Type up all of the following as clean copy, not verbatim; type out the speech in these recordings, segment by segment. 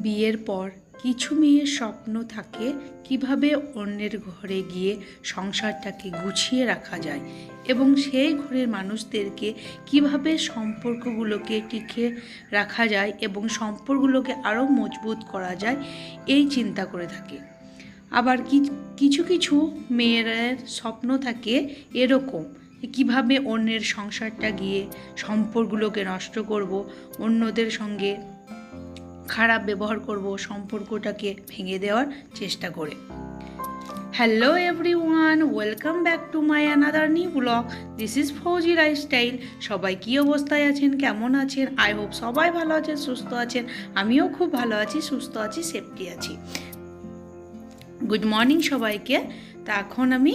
বিয়ের পর কিছু মেয়ের স্বপ্ন থাকে কিভাবে অন্যের ঘরে গিয়ে সংসারটাকে গুছিয়ে রাখা যায় এবং সেই ঘরের মানুষদেরকে কিভাবে সম্পর্কগুলোকে টিকে রাখা যায় এবং সম্পর্কগুলোকে আরও মজবুত করা যায় এই চিন্তা করে থাকে। আবার কিছু কিছু মেয়েদের স্বপ্ন থাকে এরকম, কিভাবে অন্যের সংসারটা গিয়ে সম্পর্কগুলোকে নষ্ট করব, অন্যদের সঙ্গে খারাপ ব্যবহার করব, সম্পর্কটাকে ভেঙে দেওয়ার চেষ্টা করে। Hello everyone, welcome back to my another new blog. This is Fauji lifestyle. সবাই কী অবস্থায় আছেন, কেমন আছেন? আই হোপ সবাই ভালো আছেন, সুস্থ আছেন। আমিও খুব ভালো আছি, সুস্থ আছি, সেফটি আছি। গুড মর্নিং সবাইকে। তা এখন আমি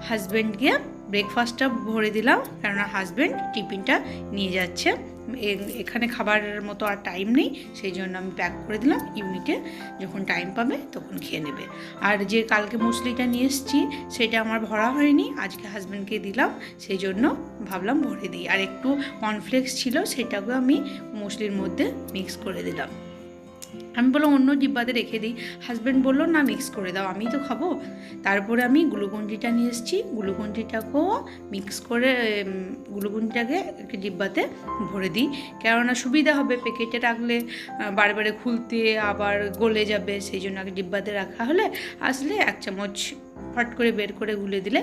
হাজব্যান্ডকে ব্রেকফাস্টটা ভরে দিলাম, কেননা হাজব্যান্ড টিফিনটা নিয়ে যাচ্ছে। এখানে খাবারের মতো আর টাইম নেই, সেই জন্য আমি প্যাক করে দিলাম। ইউনিটে যখন টাইম পাবে তখন খেয়ে নেবে। আর যে কালকে মুসলিটা নিয়ে এসেছি সেটা আমার ভরা হয়নি, আজকে হাজব্যান্ডকে দিলাম, সেই জন্য ভাবলাম ভরে দিই। আর একটু কর্নফ্লেক্স ছিল, সেটাকেও আমি মুসলির মধ্যে মিক্স করে দিলাম। আমি বললাম অন্য ডিব্বাতে রেখে দিই, হাজব্যান্ড বললো না মিক্স করে দাও, আমি তো খাবো। তারপরে আমি গ্লুকন্ডিটা নিয়ে এসেছি, গ্লুকন্ডিটাকেও মিক্স করে গ্লুকন্ডিটাকে একটা ডিব্বাতে ভরে দিই, কেননা সুবিধা হবে। প্যাকেটে রাখলে বারে খুলতে আবার গলে যাবে, সেই জন্য আগে ডিব্বাতে রাখা হলে আসলে এক চামচ ফট করে বের করে গুলে দিলে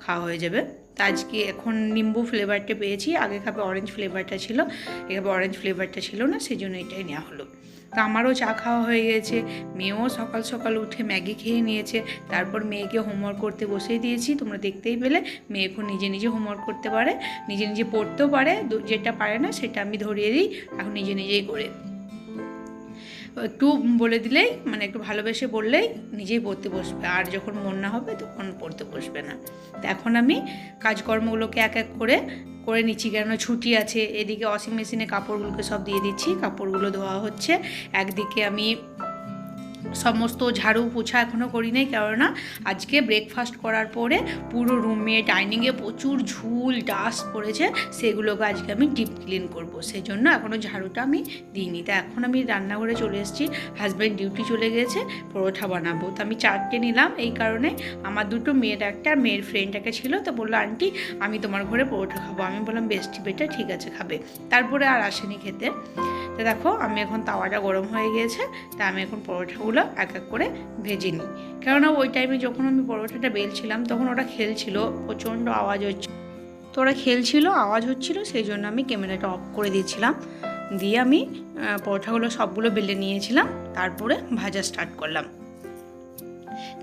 খাওয়া হয়ে যাবে। তা আজকে এখন নিম্বু ফ্লেভারটা পেয়েছি, আগে খাবে অরেঞ্জ ফ্লেভারটা ছিল, এখানে অরেঞ্জ ফ্লেভারটা ছিল না, সেই জন্য এটাই নেওয়া হলো। তা আমারও চা খাওয়া হয়ে গেছে, মেয়েও সকাল সকাল উঠে ম্যাগি খেয়ে নিয়েছে। তারপর মেয়েকে হোমওয়ার্ক করতে বসিয়ে দিয়েছি, তোমরা দেখতেই পেলে। মেয়ে এখন নিজে হোমওয়ার্ক করতে পারে, নিজে পড়তেও পারে, যেটা পারে না সেটা আমি ধরিয়ে দিই, এখন নিজেই করে। একটু বলে দিলেই, মানে একটু ভালোবেসে বললেই নিজেই পড়তে বসবে, আর যখন মন না হবে তখন পড়তে বসবে না। তো এখন আমি কাজকর্মগুলোকে এক এক করে নিচ্ছি, কেননা ছুটি আছে। এদিকে ওয়াশিং মেশিনে কাপড়গুলোকে সব দিয়ে দিচ্ছি, কাপড়গুলো ধোয়া হচ্ছে। একদিকে আমি সমস্ত ঝাড়ু পোছা এখনও করি নাই, কেননা আজকে ব্রেকফাস্ট করার পরে পুরো রুমে ডাইনিংয়ে প্রচুর ঝুল ডাস্ট পড়েছে, সেগুলোকে আজকে আমি ডিপ ক্লিন করব, সেই জন্য এখনও ঝাড়ুটা আমি দিইনি। তা এখন আমি রান্নাঘরে চলে এসেছি, হাজব্যান্ড ডিউটি চলে গেছে, পরোটা বানাবো। তো আমি 4টে নিলাম, এই কারণে আমার দুটো মেয়ের একটা, মেয়ের ফ্রেন্ড একটা ছিল, তো বললো আন্টি আমি তোমার ঘরে পরোটা খাবো। আমি বললাম বেশ বেটা, ঠিক আছে খাবে। তারপরে আর আসেনি খেতে। তো দেখো আমি এখন তাওয়াটা গরম হয়ে গিয়েছে, তা আমি এখন পরোটাগুলো এক এক করে ভেজে নিই, কেননা ওই টাইমে যখন আমি পরোটাটা বেলছিলাম তখন ওরা খেলছিল, প্রচণ্ড আওয়াজ হচ্ছিল। তো ওরা খেলছিল, আওয়াজ হচ্ছিল, সেই জন্য আমি ক্যামেরাটা অফ করে দিয়েছিলাম। দিয়ে আমি পরোটাগুলো সবগুলো বেলে নিয়েছিলাম, তারপরে ভাজা স্টার্ট করলাম।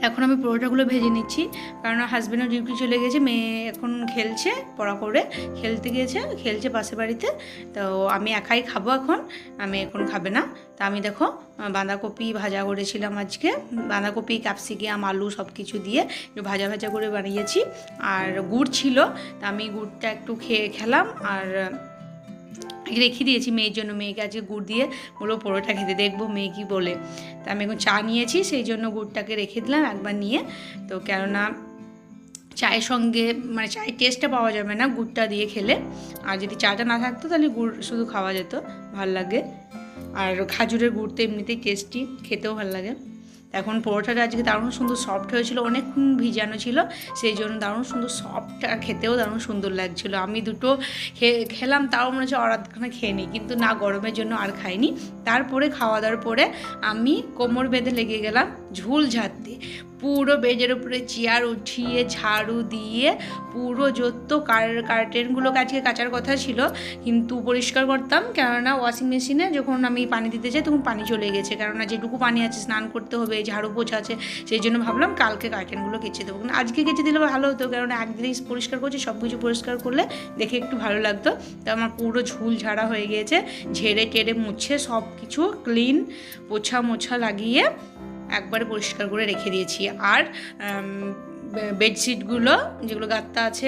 এখন আমি পরোটাগুলো ভেজে নিচ্ছি, কারণ হাজব্যান্ডও ডিউটি চলে গেছে, মেয়ে এখন খেলছে, পড়া করে খেলছে পাশের বাড়িতে। তো আমি একাই খাবো এখন, আমি এখন খাবে না। তা আমি দেখো বাঁধাকপি ভাজা করেছিলাম আজকে, বাঁধাকপি ক্যাপসিকাম আলু সব কিছু দিয়ে একটু ভাজা করে বানিয়েছি। আর গুড় ছিল, তা আমি গুড়টা একটু খেলাম আর রেখে দিয়েছি মেয়ের জন্য। মেয়েকে আজকে গুড় দিয়ে বলো পরোটা খেতে, দেখবো মেয়ে কী বলে। তা আমি এখন চা নিয়েছি, সেই জন্য গুড়টাকে রেখে দিলাম একবার নিয়ে। তো কেননা চায়ের সঙ্গে মানে চায়ের টেস্টটা পাওয়া যাবে না গুড়টা দিয়ে খেলে, আর যদি চাটা না থাকতো তাহলে গুড় শুধু খাওয়া যেত, ভাল লাগে। আর খাজুরের গুড় তো এমনিতেই টেস্টি, খেতেও ভালো লাগে। এখন পরোটাটা আজকে দারুণ সুন্দর সফট হয়েছিল, অনেকক্ষণ ভিজানো ছিল, সেই জন্য দারুণ সুন্দর সফট, আর খেতেও দারুণ সুন্দর লাগছিলো। আমি দুটো খেলাম, তাও মনে হচ্ছে অর্ধখানা খেয়ে নিই, কিন্তু না, গরমের জন্য আর খাইনি। তারপরে খাওয়া দাওয়ার পরে আমি কোমর বেঁধে লেগে গেলাম ঝুল ঝাড়তে। পুরো বেডের উপরে চেয়ার উঠিয়ে ঝাড়ু দিয়ে পুরো যত কার্টেনগুলোকে আজকে কাচার কথা ছিল, কিন্তু পরিষ্কার করতাম, কেননা ওয়াশিং মেশিনে যখন আমি পানি দিতে যাই তখন পানি চলে গেছে, কেননা যেটুকু পানি আছে স্নান করতে হবে, ঝাড়ু পোছা আছে, সেই জন্য ভাবলাম কালকে কার্টেনগুলো কেচে দেবো। কিন্তু আজকে কেচে দিলে ভালো হতো, কেননা একদিনেই পরিষ্কার করছি, সব কিছু পরিষ্কার করলে দেখে একটু ভালো লাগতো। তো আমার পুরো ঝুল ঝাড়া হয়ে গিয়েছে, ঝেড়ে টেড়ে মুছে সব কিছু ক্লিন মোছা লাগিয়ে একবারে পরিষ্কার করে রেখে দিয়েছি। আর বেডশিটগুলো যেগুলো গাত্তা আছে,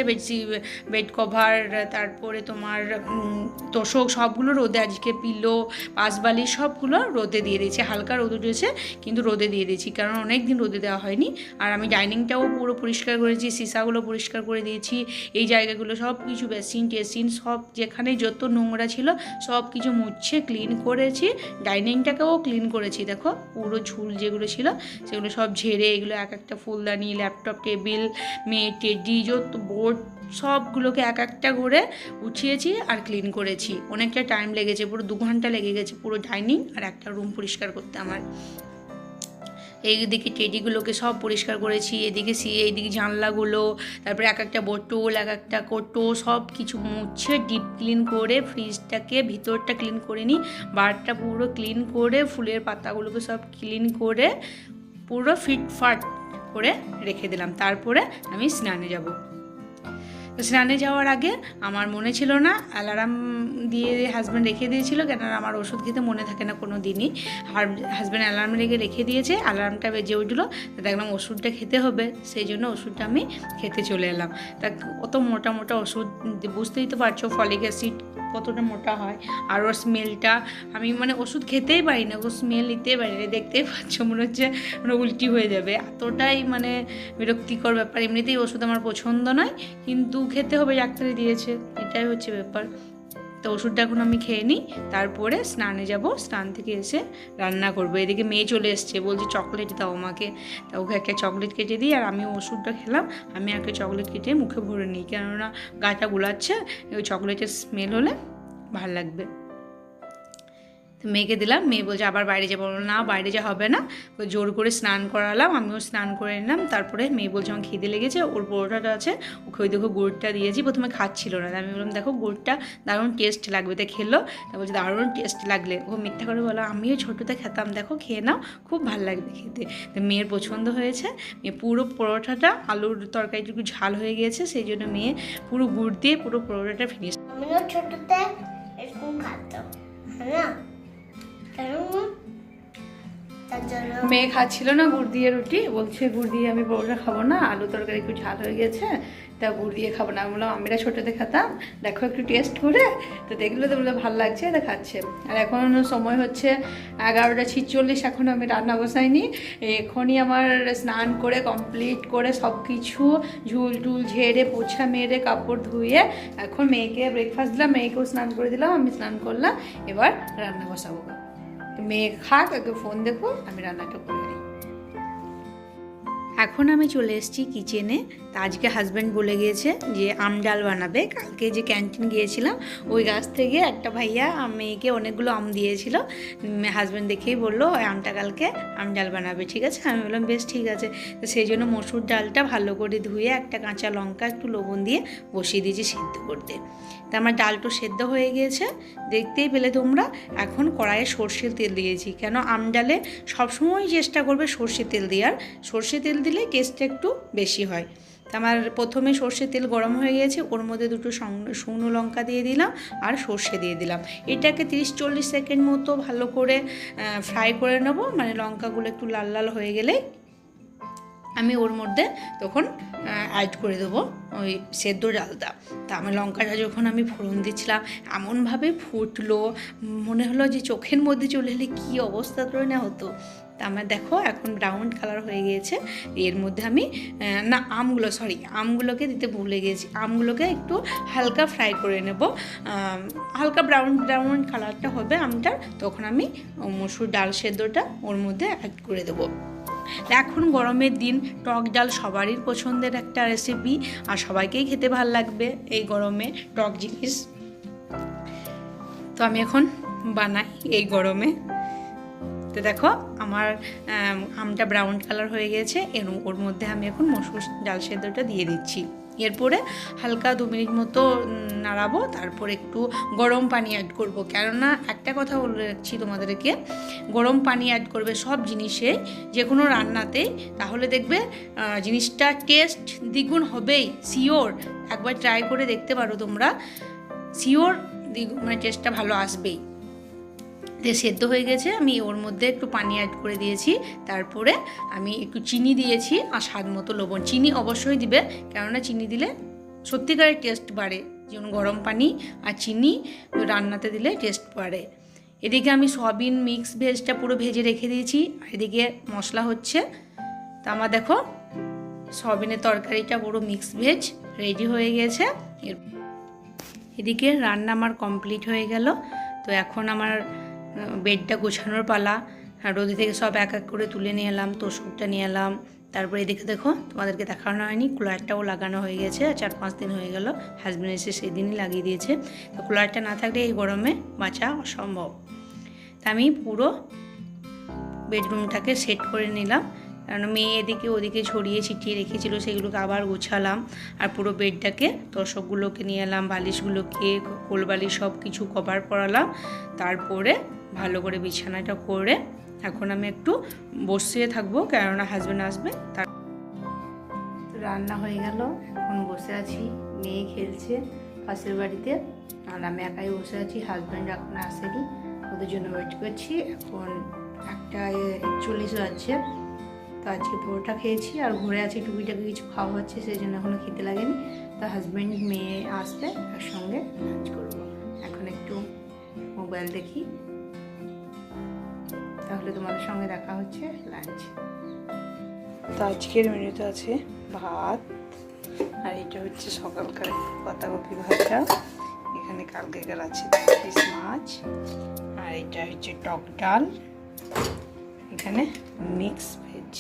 বেড কভার, তারপরে তোমার তোষক সবগুলো রোদে, আজকে পিলো পাশবালি সবগুলো রোদে দিয়ে দিয়েছি। হালকা রোদ উঠেছে কিন্তু রোদে দিয়ে দিয়েছি, কারণ অনেক দিন রোদে দেওয়া হয়নি। আর আমি ডাইনিংটাও পুরো পরিষ্কার করেছি, সিসাগুলো পরিষ্কার করে দিয়েছি, এই জায়গাগুলো সব কিছু বেসিন টেসিন সব যেখানে যত নোংরা ছিল সব কিছু মুছে ক্লিন করেছি। ডাইনিংটাকেও ক্লিন করেছি, দেখো পুরো ঝুল যেগুলো ছিল সেগুলো সব ঝেড়ে এগুলো এক একটা ফুলদানি, ল্যাপটপ, টেবিল, মেয়ে টেডি, যত বোর্ড সবগুলোকে এক একটা করে উঠিয়েছি আর ক্লিন করেছি। অনেকটা টাইম লেগেছে, পুরো 2 ঘন্টা লেগে গেছে পুরো ডাইনিং আর একটা রুম পরিষ্কার করতে আমার। এইদিকে টেডিগুলোকে সব পরিষ্কার করেছি, এদিকে এইদিকে জানলাগুলো, তারপরে এক একটা বোতল, এক একটা কোটো সব কিছু মুছে ডিপ ক্লিন করে ফ্রিজটাকে ভিতরটা ক্লিন করে নিই, বারটা পুরো ক্লিন করে ফুলের পাতাগুলোকে সব ক্লিন করে পুরো ফিটফাট করে রেখে দিলাম। তারপরে আমি স্নানে যাব। তো স্নানে যাওয়ার আগে আমার মনে ছিল না, অ্যালার্ম দিয়ে হাজব্যান্ড রেখে দিয়েছিল, কেননা আমার ওষুধ খেতে মনে থাকে না কোনো দিনই। আর হাজব্যান্ড অ্যালার্ম রেখে দিয়েছে, অ্যালার্মটা বেজে উঠলো, তা দেখলাম ওষুধটা খেতে হবে, সেই জন্য ওষুধটা আমি খেতে চলে এলাম। তা অত মোটা মোটা ওষুধ, বুঝতেই তো পারছো ফলিক অ্যাসিড কতটা মোটা হয়। আর ওর স্মেলটা আমি মানে ওষুধ খেতেই পারি না, ও স্মেল নিতেই পারি না, দেখতেই পাচ্ছ মনে হচ্ছে মানে উল্টি হয়ে যাবে, এতটাই মানে বিরক্তিকর ব্যাপার। এমনিতেই ওষুধ আমার পছন্দ নয়, কিন্তু খেতে হবে, ডাক্তারে দিয়েছে, এটাই হচ্ছে ব্যাপার। তো ওষুধটা এখন আমি খেয়ে নিই, তারপরে স্নানে যাব, স্নান থেকে এসে রান্না করবো। এদিকে মেয়ে চলে এসছে, বলছে চকলেট দাও আমাকে, তা ওকে একটা চকলেট কেটে দিই, আর আমি ওষুধটা খেলাম, আমি একটা চকলেট কেটে মুখে ভরে নিই, কেননা গাটা গুলাচ্ছে, ওই চকলেটের স্মেল হলে ভালো লাগবে। তো মেয়েকে দিলাম, মেয়ে বলছে আবার বাইরে যাবো, না বাইরে যা হবে না, ওই জোর করে স্নান করালাম, আমিও স্নান করে নিলাম। তারপরে মেয়ে বলছে আমার খিদে লেগেছে, ওর পরোটাটা আছে, ওকে ওই দেখো গুড়টা দিয়েছি, প্রথমে খাচ্ছিল না, আমি বললাম দেখো গুড়টা দারুণ টেস্ট লাগবে, তাই খেলো, তা বলছে দারুণ টেস্ট লাগলে, ও মিথ্যা করে বলো আমিও ছোটোতে খেতাম, দেখো খেয়ে নাও খুব ভালো লাগবে খেতে। তো মেয়ের পছন্দ হয়েছে, মেয়ে পুরো পরোটাটা, আলুর তরকারিটুকু ঝাল হয়ে গিয়েছে, সেই জন্য মেয়ে পুরো গুড় দিয়ে পুরো পরোটাটা ফিনিশ। আমিও ছোটতে এরকম খাতাম, হ্যাঁ মেয়ে খাচ্ছিল না গুড় দিয়ে রুটি, বলছে গুড় দিয়ে আমি পরোটা খাবো না, আলু তরকারি একটু ঝাল হয়ে গেছে, তা গুড় দিয়ে খাবো না। আমি বললাম আমরা ছোটোতে খেতাম, দেখো একটু টেস্ট করে, তো দেখলো তো বললো ভালো লাগছে, তা খাচ্ছে। আর এখন সময় হচ্ছে 11:46, এখন আমি রান্না বসাইনি, এখনই আমার স্নান করে কমপ্লিট করে সব কিছু ঝুল টুল ঝেড়ে পোছা মেরে কাপড় ধুয়ে এখন মেয়েকে ব্রেকফাস্ট দিলাম, মেয়েকেও স্নান করে দিলাম, আমি স্নান করলাম, এবার রান্না বসাবো। মেয়ে খাক, আগে ফোন দেখো, আমি রান্নাটা করে নিই। এখন আমি চলে এসেছি কিচেনে। তা আজকে হাজব্যান্ড বলে গিয়েছে যে আম ডাল বানাবে। কালকে যে ক্যান্টিন গিয়েছিলাম ওই গাছ থেকে একটা ভাইয়া মেয়েকে অনেকগুলো আম দিয়েছিল, হাজব্যান্ড দেখেই বললো ওই আমটা কালকে আম ডাল বানাবে, ঠিক আছে। আমি বললাম বেশ ঠিক আছে। তো সেই জন্য মসুর ডালটা ভালো করে ধুয়ে একটা কাঁচা লঙ্কা একটু লবণ দিয়ে বসিয়ে দিয়েছি সেদ্ধ করতে। তা আমার ডালটা সেদ্ধ হয়ে গিয়েছে, দেখতেই পেলে তোমরা। এখন কড়াইয়ে সর্ষের তেল দিয়েছি, কেন আম ডালে সবসময় চেষ্টা করবে সর্ষে তেল দেওয়ার, সর্ষে তেল দিলে টেস্টটা একটু বেশি হয়। তা আমার প্রথমে সর্ষের তেল গরম হয়ে গিয়েছে, ওর মধ্যে দুটো শুকনো লঙ্কা দিয়ে দিলাম আর সর্ষে দিয়ে দিলাম। এটাকে 30-40 সেকেন্ড মতো ভালো করে ফ্রাই করে নেব, মানে লঙ্কাগুলো একটু লাল লাল হয়ে গেলেই আমি ওর মধ্যে তখন অ্যাড করে দেবো ওই সেদ্ধ ডালটা। তা আমার লঙ্কাটা যখন আমি ফোড়ন দিচ্ছিলাম এমনভাবে ফুটলো, মনে হলো যে চোখের মধ্যে চলে এলে কী অবস্থা করে না হতো। তা আমার দেখো এখন ব্রাউন কালার হয়ে গিয়েছে, এর মধ্যে আমি আমগুলোকে দিতে ভুলে গেছি, আমগুলোকে একটু হালকা ফ্রাই করে নেব, হালকা ব্রাউন কালারটা হবে আমটার, তখন আমি মসুর ডাল সেদ্ধটা ওর মধ্যে অ্যাড করে দেবো। এখন গরমের দিন টক ডাল সবারই পছন্দের একটা রেসিপি, আর সবাইকেই খেতে ভাল লাগবে এই গরমে টক জিনিস। তো আমি এখন বানাই এই গরমে। তো দেখো আমার আমটা ব্রাউন কালার হয়ে গেছে, ওর মধ্যে আমি এখন মসুর ডাল সেদ্ধটা দিয়ে দিচ্ছি। এরপরে হালকা 2 মিনিট মতো নাড়াবো, তারপর একটু গরম পানি অ্যাড করব, কেননা একটা কথা বলে রাখছি তোমাদেরকে, গরম পানি অ্যাড করবে সব জিনিসে, যে কোনো রান্নাতে, তাহলে দেখবে জিনিসটা টেস্ট দ্বিগুণ হবেই, শিওর। একবার ট্রাই করে দেখতে পারো তোমরা, শিওর মানে টেস্টটা ভালো আসবেই। দিয়ে সেদ্ধ হয়ে গেছে, আমি ওর মধ্যে একটু পানি অ্যাড করে দিয়েছি। তারপরে আমি একটু চিনি দিয়েছি আর স্বাদ মতো লবণ। চিনি অবশ্যই দিবে, কেননা চিনি দিলে সত্যিকারের টেস্ট বাড়ে। যেমন গরম পানি আর চিনি রান্নাতে দিলে টেস্ট বাড়ে। এদিকে আমি সয়াবিন মিক্স ভেজটা পুরো ভেজে রেখে দিয়েছি, আর এদিকে মশলা হচ্ছে। তা আমার দেখো সয়াবিনের তরকারিটা পুরো মিক্স ভেজ রেডি হয়ে গেছে। এদিকে রান্না আমার কমপ্লিট হয়ে গেল। তো এখন আমার বেডটা গোছানোর পালা। রোদে থেকে সব এক এক করে তুলে নিয়ে এলাম, তোষকটা নিয়ে এলাম। তারপরে এদিকে দেখো, তোমাদেরকে দেখানো হয়নি, কুলারটাও লাগানো হয়ে গেছে। 4-5 দিন হয়ে গেল, হাজব্যান্ড এসে সেদিনই লাগিয়ে দিয়েছে। তো কুলারটা না থাকলে এই গরমে বাঁচা অসম্ভব। তা আমি পুরো বেডরুমটাকে সেট করে নিলাম, কারণ মেয়ে এদিকে ওদিকে ছড়িয়ে ছিটিয়ে রেখেছিল, সেগুলোকে আবার গোছালাম। আর পুরো বেডটাকে তোষকগুলোকে নিয়ে এলাম, বালিশগুলোকে, কোলবালিশ সব কিছু কভার করালাম। তারপরে ভালো করে বিছানাটা করে এখন আমি একটু বসিয়ে থাকবো, কেননা হাজব্যান্ড আসবে। তার রান্না হয়ে গেল, এখন বসে আছি। মেয়ে খেলছে পাশের বাড়িতে, আর আমি একাই বসে আছি। হাজব্যান্ড এখন আসেনি, ওদের জন্য ওয়েট করছি। এখন 1:41 বাজছে। তো আজকে পরোটা খেয়েছি আর ঘুরে আছি, টুকিটাকে কিছু খাওয়া হচ্ছে, সেই জন্য এখনও খেতে লাগেনি। তো হাজব্যান্ড মেয়ে আসবে, তার সঙ্গে লাঞ্চ করবো। এখন একটু মোবাইল দেখি, তাহলে তোমাদের সঙ্গে দেখা হচ্ছে লাঞ্চ। তো আজকের মেনুতে আছে ভাত, আর এটা হচ্ছে সকালকার পাতাকপি ভাজা। এখানে কালকেকার আছে পিস মাছ, আর এটা হচ্ছে টক ডাল, এখানে মিক্স ভেজ।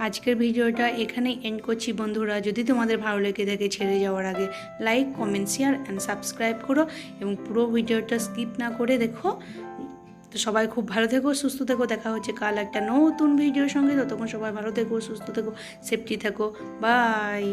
আজকের ভিডিওটা এখানে এন্ড করছি বন্ধুরা। যদি তোমাদের ভালো লেগে থাকে, ছেড়ে যাওয়ার আগে like, comment, share and subscribe করো, এবং পুরো ভিডিওটা স্কিপ না করে দেখো। তো সবাই খুব ভালো থেকো, সুস্থ থেকো। দেখা হচ্ছে কাল একটা নতুন ভিডিওর সঙ্গে। ততক্ষণ সবাই ভালো থেকো, সুস্থ থেকো, সেফটি থেকো। বাই।